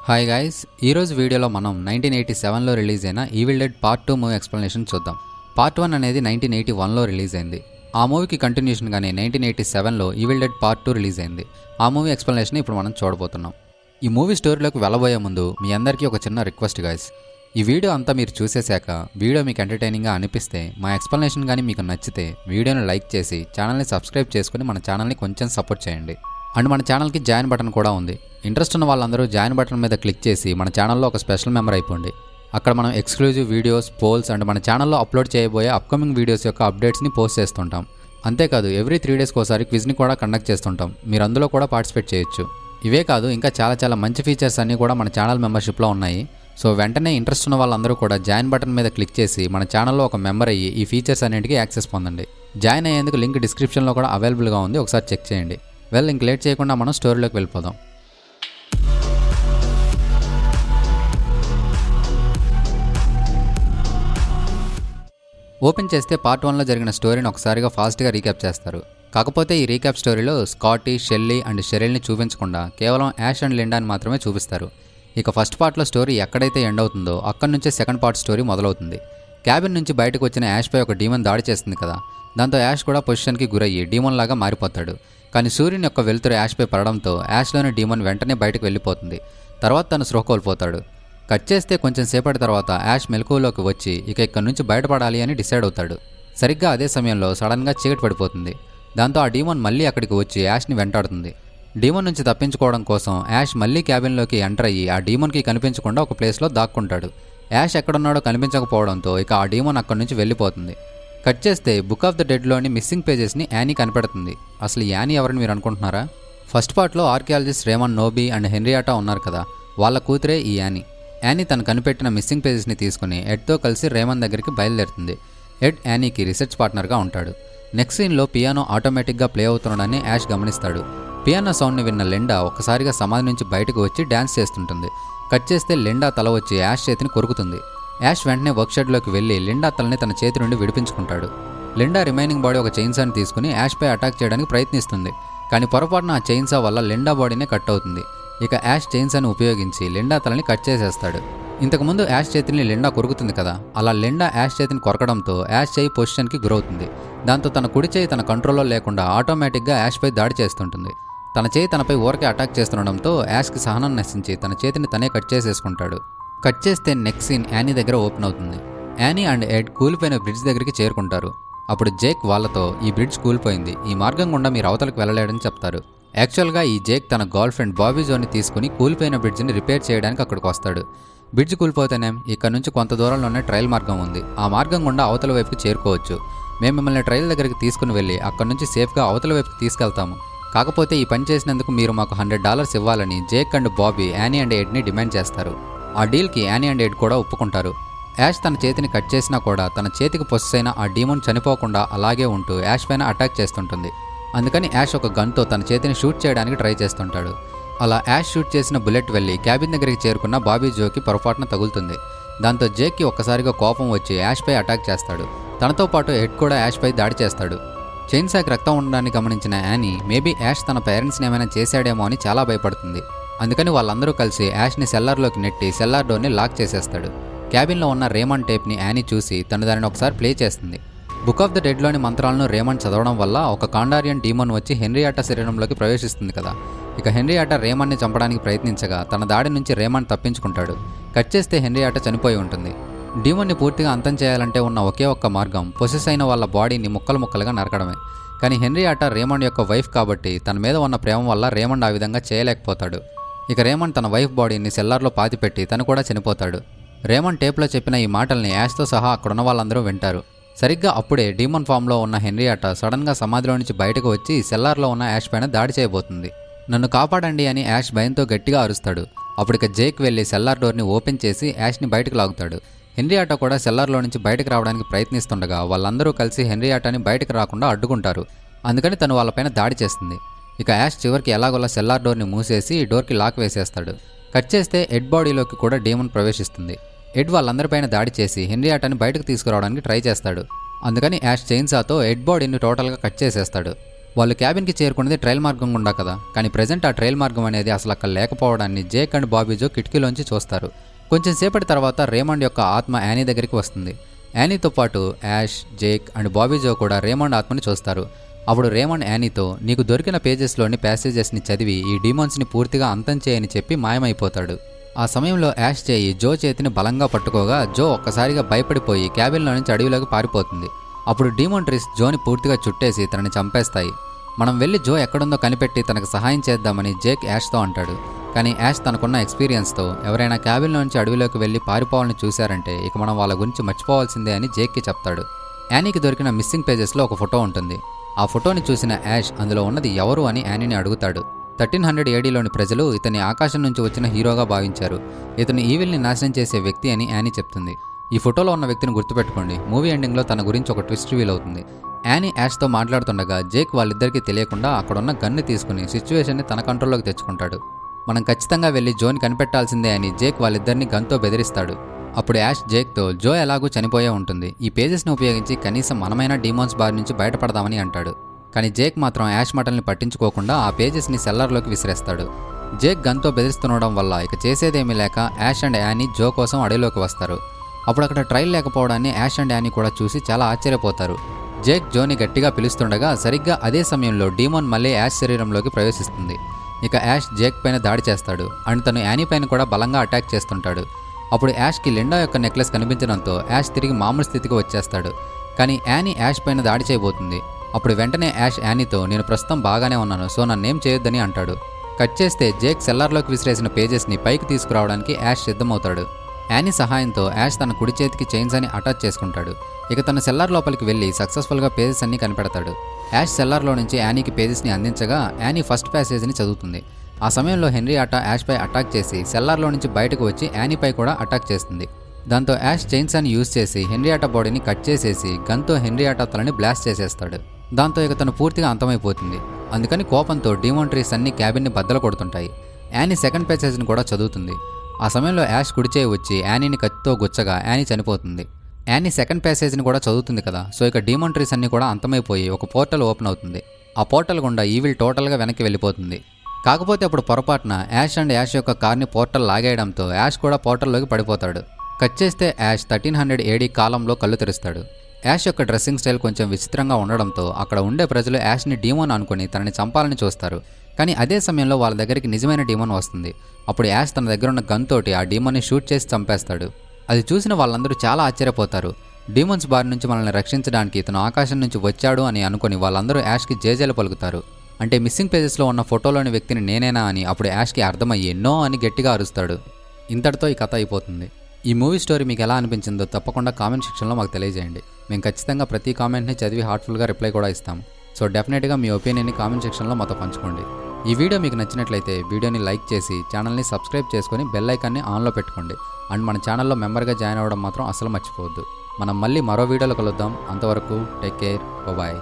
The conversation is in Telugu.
హాయ్ గైస్, ఈరోజు వీడియోలో మనం 1987లో రిలీజ్ అయిన evil dead part 2 movie explanation చూద్దాం. పార్ట్ 1 అనేది 1981లో రిలీజ్ అయింది. ఆ మూవీకి కంటిన్యూషన్గానే 1987లో ఈవిల్ డెడ్ పార్ట్ 2 రిలీజ్ అయింది. ఆ మూవీ ఎక్స్ప్లెనేషన్ ఇప్పుడు మనం చూడబోతున్నాం. ఈ మూవీ స్టోరీలోకి వెళ్ళబోయే ముందు మీ అందరికీ ఒక చిన్న రిక్వెస్ట్ గైస్. ఈ వీడియో అంతా మీరు చూసేశాక వీడియో మీకు ఎంటర్టైనింగ్గా అనిపిస్తే, మా ఎక్స్ప్లెనేషన్ కానీ మీకు నచ్చితే వీడియోని లైక్ చేసి ఛానల్ని సబ్స్క్రైబ్ చేసుకుని మన ఛానల్ని కొంచెం సపోర్ట్ చేయండి. అండ్ మన ఛానల్కి జాయిన్ బటన్ కూడా ఉంది. ఇంట్రెస్ట్ ఉన్న వాళ్ళందరూ జాయిన్ బటన్ మీద క్లిక్ చేసి మన ఛానల్లో ఒక స్పెషల్ మెంబర్ అయిపోండి. అక్కడ మనం ఎక్స్క్లూజివ్ వీడియోస్, పోల్స్ అండ్ మన ఛానల్లో అప్లోడ్ చేయబోయే అప్కమింగ్ వీడియోస్ యొక్క అప్డేట్స్ని పోస్ట్ చేస్తుంటాం. అంతేకాదు ఎవ్రీ 3 డేస్కి ఒకసారి క్విజ్ని కూడా కండక్ట్ చేస్తుంటాం. మీరు అందులో కూడా పార్టిసిపేట్ చేయొచ్చు. ఇవే కాదు, ఇంకా చాలా మంచి ఫీచర్స్ అన్నీ కూడా మన ఛానల్ మెంబర్షిప్లో ఉన్నాయి. సో వెంటనే ఇంట్రెస్ట్ ఉన్న వాళ్ళందరూ కూడా జాయిన్ బటన్ మీద క్లిక్ చేసి మన ఛానల్లో ఒక మెంబర్ అయ్యి ఈ ఫీచర్స్ అన్నింటికి యాక్సెస్ పొందండి. జాయిన్ అయ్యేందుకు లింక్ డిస్క్రిప్షన్లో కూడా అవైలబుల్గా ఉంది, ఒకసారి చెక్ చేయండి. ఇంక లేట్ చేయకుండా మనం స్టోరీలోకి వెళ్ళిపోదాం. ఓపెన్ చేస్తే పార్ట్ 1లో జరిగిన స్టోరీని ఒకసారిగా ఫాస్ట్గా రీక్యాప్ చేస్తారు. కాకపోతే ఈ రీక్యాప్ స్టోరీలో స్కాటీ, షెల్లీ అండ్ షెరిల్ని చూపించకుండా కేవలం యాష్ అండ్ లిండాని మాత్రమే చూపిస్తారు. ఇక ఫస్ట్ పార్ట్లో స్టోరీ ఎక్కడైతే ఎండ్ అవుతుందో అక్కడి నుంచే సెకండ్ పార్ట్ స్టోరీ మొదలవుతుంది. క్యాబిన్ నుంచి బయటకు వచ్చిన యాష్పై ఒక డీమన్ దాడి చేస్తుంది కదా. దాంతో యాష్ కూడా పొజిషన్కి గురయ్యి డీమన్ లాగా మారిపోతాడు. కానీ సూర్యుని యొక్క వెలుతురు యాష్పై పడడంతో యాష్లోని డీమన్ వెంటనే బయటకు వెళ్ళిపోతుంది. తర్వాత తను స్పృహ కోల్పోతాడు. కట్ చేస్తే కొంచెం సేపటి తర్వాత యాష్ మెలకువలోకి వచ్చి ఇక్కడి నుంచి బయటపడాలి అని డిసైడ్ అవుతాడు. సరిగ్గా అదే సమయంలో సడన్గా చీకటి పడిపోతుంది. దాంతో ఆ డీమన్ మళ్ళీ అక్కడికి వచ్చి యాష్ని వెంటాడుతుంది. డీమన్ నుంచి తప్పించుకోవడం కోసం యాష్ మళ్ళీ క్యాబిన్లోకి ఎంటర్ అయ్యి ఆ డీమన్కి కనిపించకుండా ఒక ప్లేస్లో దాక్కుంటాడు. యాష్ ఎక్కడున్నాడో కనిపించకపోవడంతో ఇక ఆ డీమన్ అక్కడి నుంచి వెళ్ళిపోతుంది. కట్ చేస్తే బుక్ ఆఫ్ ద డెడ్లోని మిస్సింగ్ పేజెస్ని యానీ కనిపెడుతుంది. అసలు యానీ ఎవరని మీరు అనుకుంటున్నారా? ఫస్ట్ పార్ట్లో ఆర్కియాలజిస్ట్ రేమన్ నోబీ అండ్ హెన్రియాటా ఉన్నారు కదా, వాళ్ళ కూతురే ఈ యానీ. యానీ తను కనిపెట్టిన మిస్సింగ్ పేజెస్ని తీసుకుని ఎడ్తో కలిసి రేమన్ దగ్గరికి బయలుదేరుతుంది. ఎడ్ యానీకి రీసెర్చ్ పార్ట్నర్గా ఉంటాడు. నెక్స్ట్ సీన్లో పియానో ఆటోమేటిక్గా ప్లే అవుతుండని యాష్ గమనిస్తాడు. పియానో సౌండ్ని విన్న లిండా ఒక్కసారిగా సమాధి నుంచి బయటకు వచ్చి డ్యాన్స్ చేస్తుంటుంది. కట్ చేస్తే లిండా తల వచ్చి యాష్ చేతిని కొరుకుతుంది. యాష్ వెంటనే వర్క్షెడ్లోకి వెళ్ళి లిండా తలని తన చేతి నుండి విడిపించుకుంటాడు. లిండా రిమైనింగ్ బాడీ ఒక చైన్సాని తీసుకుని యాష్పై అటాక్ చేయడానికి ప్రయత్నిస్తుంది. కానీ పొరపాటున ఆ చైన్సా వల్ల లిండా బాడీనే కట్ అవుతుంది. ఇక యాష్ చైన్సాని ఉపయోగించి లిండా తలని కట్ చేసేస్తాడు. ఇంతకుముందు యాష్ చేతిని లిండా కొరుకుతుంది కదా, అలా లిండా యాష్ చేతిని కొరకడంతో యాష్ చేయి పొజిషన్కి గురవుతుంది. దాంతో తన కుడి చేయి తన కంట్రోల్లో లేకుండా ఆటోమేటిక్గా యాష్పై దాడి చేస్తుంటుంది. తన చేయి తనపై ఊరకే అటాక్ చేస్తుండడంతో యాష్కి సహనం నశించి తన చేతిని తనే కట్ చేసేసుకుంటాడు. కట్ చేస్తే నెక్స్ట్ సీన్ యానీ దగ్గర ఓపెన్ అవుతుంది. యానీ అండ్ ఎడ్ కూలిపోయిన బ్రిడ్జ్ దగ్గరికి చేరుకుంటారు. అప్పుడు జేక్ వాళ్ళతో ఈ బ్రిడ్జ్ కూలిపోయింది, ఈ మార్గం గుండా మీరు అవతలకు వెళ్ళలేడని చెప్తారు. యాక్చువల్గా ఈ జేక్ తన గర్ల్ ఫ్రెండ్ బాబీ జోని తీసుకుని కూలిపోయిన బ్రిడ్జ్ని రిపేర్ చేయడానికి అక్కడికి వస్తాడు. బ్రిడ్జ్ కూలిపోతేనే ఇక్కడ నుంచి కొంత దూరంలోనే ట్రైల్ మార్గం ఉంది, ఆ మార్గం గుండా అవతల వైపుకి చేరుకోవచ్చు. మేము మిమ్మల్ని ట్రైల్ దగ్గరికి తీసుకుని వెళ్ళి అక్కడి నుంచి సేఫ్గా అవతల వైపుకి తీసుకెళ్తాము. కాకపోతే ఈ పని చేసినందుకు మీరు మాకు $100 ఇవ్వాలని Jake and Bobby Annie and ఎడ్ని డిమాండ్ చేస్తారు. ఆ డీల్కి యానీ అండ్ ఎడ్ కూడా ఒప్పుకుంటారు. యాష్ తన చేతిని కట్ చేసినా కూడా తన చేతికి పొసెస్ అయిన ఆ డీమన్ చనిపోకుండా అలాగే ఉంటూ యాష్ పైన అటాక్ చేస్తుంటుంది. అందుకని యాష్ ఒక గన్తో తన చేతిని షూట్ చేయడానికి ట్రై చేస్తుంటాడు. అలా యాష్ షూట్ చేసిన బుల్లెట్ వెళ్ళి క్యాబిన్ దగ్గరికి చేరుకున్న బాబీ జోకి పొరపాటున తగులుతుంది. దాంతో జేక్కి ఒక్కసారిగా కోపం వచ్చి యాష్పై అటాక్ చేస్తాడు. తనతో పాటు ఎడ్ కూడా యాష్పై దాడి చేస్తాడు. చైన్సాకి రక్తం ఉండడాన్ని గమనించిన యానీ మేబీ యాష్ తన పేరెంట్స్ని ఏమైనా చేశాడేమో అని చాలా భయపడుతుంది. అందుకని వాళ్ళందరూ కలిసి యాష్ని సెల్లార్లోకి నెట్టి సెల్లార్ డోర్ని లాక్ చేసేస్తాడు. క్యాబిన్లో ఉన్న రేమండ్ టేప్ని యానీ చూసి తను దానిని ఒకసారి ప్లే చేస్తుంది. బుక్ ఆఫ్ ద డెడ్లోని మంత్రాలను రేమండ్ చదవడం వల్ల ఒక కాండారియన్ డీమన్ వచ్చి హెన్రియాటా శరీరంలోకి ప్రవేశిస్తుంది కదా. ఇక హెన్రియాటా రేమండ్ని చంపడానికి ప్రయత్నించగా తన దాడి నుంచి రేమండ్ తప్పించుకుంటాడు. కట్ చేస్తే హెన్రియాటా చనిపోయి ఉంటుంది. డీమన్ని పూర్తిగా అంతం చేయాలంటే ఉన్న ఒకే ఒక్క మార్గం పొసెస్ అయిన వాళ్ళ బాడీని ముక్కలు ముక్కలుగా నరకడమే. కానీ హెన్రియాటా రేమండ్ యొక్క వైఫ్ కాబట్టి తన మీద ఉన్న ప్రేమ వల్ల రేమండ్ ఆ విధంగా చేయలేకపోతాడు. ఇక రేమండ్ తన వైఫ్ బాడీని సెల్లార్లో పాతిపెట్టి తను కూడా చనిపోతాడు. రేమండ్ టేప్లో చెప్పిన ఈ మాటల్ని యాష్తో సహా అక్కడున్న వాళ్ళందరూ వింటారు. సరిగ్గా అప్పుడే డీమన్ ఫామ్లో ఉన్న హెన్రియాటా సడన్గా సమాధిలో నుంచి బయటకు వచ్చి సెల్లార్లో ఉన్న యాష్ పైన దాడి చేయబోతుంది. నన్ను కాపాడండి అని యాష్ భయంతో గట్టిగా అరుస్తాడు. అప్పటిక జేక్ వెళ్ళి సెల్లార్ డోర్ని ఓపెన్ చేసి యాష్ని బయటకు లాగుతాడు. హెన్రియాటా కూడా సెల్లార్లో నుంచి బయటకు రావడానికి ప్రయత్నిస్తుండగా వాళ్ళందరూ కలిసి హెన్రియాటాని బయటకు రాకుండా అడ్డుకుంటారు. అందుకని తను వాళ్ళపైన దాడి చేస్తుంది. ఇక యాష్ చివరికి ఎలాగోలా సెల్లార్ డోర్ని మూసేసి డోర్కి లాక్ వేసేస్తాడు. కట్ చేస్తే ఎడ్ బాడీలోకి కూడా డీమన్ ప్రవేశిస్తుంది. ఎడ్ వాళ్ళందరిపైన దాడి చేసి హెన్రియాటాని బయటకు తీసుకురావడానికి ట్రై చేస్తాడు. అందుకని యాష్ చైన్సాతో ఎడ్ బాడీని టోటల్గా కట్ చేసేస్తాడు. వాళ్ళు క్యాబిన్కి చేరుకున్నది ట్రైల్ మార్గం గుండా కదా, కానీ ప్రజెంట్ ఆ ట్రైల్ మార్గం అనేది అసలు అక్కడ లేకపోవడాన్ని జేక్ అండ్ బాబీ జో కిటికీలోంచి చూస్తారు. కొంచెం సేపటి తర్వాత రేమండ్ యొక్క ఆత్మ యానీ దగ్గరికి వస్తుంది. యానీతో పాటు యాష్, జేక్ అండ్ బాబీ జో కూడా రేమండ్ ఆత్మని చూస్తారు. అప్పుడు రేమండ్ యానీతో నీకు దొరికిన పేజెస్లోని ప్యాసేజెస్ని చదివి ఈ డీమాన్స్ని పూర్తిగా అంతం చేయని చెప్పి మాయమైపోతాడు. ఆ సమయంలో యాష్ చేయి జో చేతిని బలంగా పట్టుకోగా జో ఒక్కసారిగా భయపడిపోయి క్యాబిన్లో నుంచి అడవిలోకి పారిపోతుంది. అప్పుడు డీమోన్ ట్రీస్ జోని పూర్తిగా చుట్టేసి తనని చంపేస్తాయి. మనం వెళ్ళి జో ఎక్కడుందో కనిపెట్టి తనకు సహాయం చేద్దామని జేక్ యాష్తో అంటాడు. కానీ యాష్ తనకున్న ఎక్స్పీరియన్స్తో ఎవరైనా క్యాబిన్లో నుంచి అడవిలోకి వెళ్ళి పారిపోవాలని చూశారంటే ఇక మనం వాళ్ళ గురించి మర్చిపోవాల్సిందే అని జేక్కి చెప్తాడు. యానీకి దొరికిన మిస్సింగ్ పేజెస్లో ఒక ఫోటో ఉంటుంది. ఆ ఫోటోని చూసిన యాష్ అందులో ఉన్నది ఎవరు అని యానీని అడుగుతాడు. 1300 ADలోని ప్రజలు ఇతన్ని ఆకాశం నుంచి వచ్చిన హీరోగా భావించారు. ఇతను ఈవిల్ని నాశనం చేసే వ్యక్తి అని యానీ చెప్తుంది. ఈ ఫోటోలో ఉన్న వ్యక్తిని గుర్తుపెట్టుకోండి. మూవీ ఎండింగ్లో తన గురించి ఒక ట్విస్ట్ రివీల్ అవుతుంది. యానీ యాష్తో మాట్లాడుతుండగా జేక్ వాళ్ళిద్దరికీ తెలియకుండా అక్కడున్న గన్ను తీసుకుని సిచ్యువేషన్ని తన కంట్రోల్లోకి తెచ్చుకుంటాడు. మనం ఖచ్చితంగా వెళ్ళి జోని కనిపెట్టాల్సిందే అని జేక్ వాళ్ళిద్దరిని గన్తో బెదిరిస్తాడు. అప్పుడు యాష్ జేక్తో జో ఎలాగూ చనిపోయే ఉంటుంది, ఈ పేజెస్ని ఉపయోగించి కనీసం మనమైన డీమాన్స్ బారి నుంచి బయటపడదామని అంటాడు. కానీ జేక్ మాత్రం యాష్ మాటల్ని పట్టించుకోకుండా ఆ పేజెస్ని సెల్లర్లోకి విసిరేస్తాడు. జేక్ గన్తో బెదిరిస్తుండడం వల్ల ఇక చేసేదేమీ లేక యాష్ అండ్ యానీ జో కోసం అడవిలోకి వస్తారు. అప్పుడు అక్కడ ట్రైల్ లేకపోవడాన్ని యాష్ అండ్ యానీ కూడా చూసి చాలా ఆశ్చర్యపోతారు. జేక్ జోని గట్టిగా పిలుస్తుండగా సరిగ్గా అదే సమయంలో డీమోన్ మళ్ళీ యాష్ శరీరంలోకి ప్రవేశిస్తుంది. ఇక యాష్ జేక్ పైన దాడి చేస్తాడు అండ్ తను యానీ పైన కూడా బలంగా అటాక్ చేస్తుంటాడు. అప్పుడు యాష్కి లిండా యొక్క నెక్లెస్ కనిపించడంతో యాష్ తిరిగి మామూలు స్థితికి వచ్చేస్తాడు. కానీ యానీ యాష్ పైన దాడి చేయబోతుంది. అప్పుడు వెంటనే యాష్ యానీతో నేను ప్రస్తుతం బాగానే ఉన్నాను, సో నన్నేం చేయొద్దని అంటాడు. కట్ చేస్తే జేక్ సెల్లార్లోకి విసిరేసిన పేజెస్ని పైకి తీసుకురావడానికి యాష్ సిద్ధమవుతాడు. యానీ సహాయంతో యాష్ తన కుడి చేతికి చైన్స్ అని అటాచ్ చేసుకుంటాడు. ఇక తన సెల్లార్ లోపలికి వెళ్ళి సక్సెస్ఫుల్గా పేజెస్ అన్ని కనిపెడతాడు. యాష్ సెల్లార్లో నుంచి యానీకి పేజెస్ని అందించగా యానీ ఫస్ట్ ప్యాసేజ్ని చదువుతుంది. ఆ సమయంలో హెన్రియాటా యాష్పై అటాక్ చేసి సెల్లార్లో నుంచి బయటకు వచ్చి యానీపై కూడా అటాక్ చేస్తుంది. దాంతో యాష్ చైన్స్ అని యూజ్ చేసి హెన్రియాటా బాడీని కట్ చేసేసి గన్తో హెన్రియాటా తలని బ్లాస్ట్ చేసేస్తాడు. దాంతో ఇక తను పూర్తిగా అంతమైపోతుంది. అందుకని కోపంతో డీమోన్ ట్రీస్ అన్ని క్యాబిన్ని బద్దలు కొడుతుంటాయి. యానీ సెకండ్ ప్యాసేజ్ని కూడా చదువుతుంది. ఆ సమయంలో యాష్ కుడిచేయి వచ్చి యానీని కత్తితో గుచ్చగా యానీ చనిపోతుంది. యానీ సెకండ్ ప్యాసేజ్ని కూడా చదువుతుంది కదా, సో ఇక డీమోన్ ట్రీస్ అన్ని కూడా అంతమైపోయి ఒక పోర్టల్ ఓపెన్ అవుతుంది. ఆ పోర్టల్ గుండా ఈవిల్ టోటల్గా వెనక్కి వెళ్ళిపోతుంది. కాకపోతే అప్పుడు పొరపాటున యాష్ అండ్ యాష్ యొక్క కార్ని పోర్టల్ లాగేయడంతో యాష్ కూడా పోర్టల్లోకి పడిపోతాడు. కట్ చేస్తే యాష్ 1300 AD కాలంలో కళ్ళు తెరుస్తాడు. యాష్ యొక్క డ్రెస్సింగ్ స్టైల్ కొంచెం విచిత్రంగా ఉండడంతో అక్కడ ఉండే ప్రజలు యాష్ని డీమోన్ అనుకుని తనని చంపాలని చూస్తారు. కానీ అదే సమయంలో వాళ్ళ దగ్గరికి నిజమైన డీమోన్ వస్తుంది. అప్పుడు యాష్ తన దగ్గర ఉన్న గన్ తోటి ఆ డీమోన్ని షూట్ చేసి చంపేస్తాడు. అది చూసిన వాళ్ళందరూ చాలా ఆశ్చర్యపోతారు. డీమోన్స్ బారి నుంచి మనల్ని రక్షించడానికి ఇతను ఆకాశం నుంచి వచ్చాడు అని అనుకుని వాళ్ళందరూ యాష్కి జేజేలు పలుకుతారు. అంటే మిస్సింగ్ పేజెస్లో ఉన్న ఫోటోలోని వ్యక్తిని నేనేనా అని అప్పుడు యాష్కి అర్థమయ్యి నో అని గట్టిగా అరుస్తాడు. ఇంతటితో ఈ కథ అయిపోతుంది. ఈ మూవీ స్టోరీ మీకు ఎలా అనిపించిందో తప్పకుండా కామెంట్ సెక్షన్లో మాకు తెలియజేయండి. మేము ఖచ్చితంగా ప్రతి కామెంట్ని చదివి హార్ట్ఫుల్గా రిప్లై కూడా ఇస్తాము. సో డెఫినెట్గా మీ ఒపీనియన్ని కామెంట్ సెక్షన్లో మాతో పంచుకోండి. ఈ వీడియో మీకు నచ్చినట్లయితే వీడియోని లైక్ చేసి ఛానల్ని సబ్స్క్రైబ్ చేసుకొని బెల్ ఐకాన్ని ఆన్లో పెట్టుకోండి. అండ్ మన ఛానల్లో మెంబర్గా జాయిన్ అవ్వడం మాత్రం అసలు మర్చిపోవద్దు. మనం మళ్ళీ మరో వీడియోలో కలుద్దాం. అంతవరకు టేక్ కేర్, బాయ్.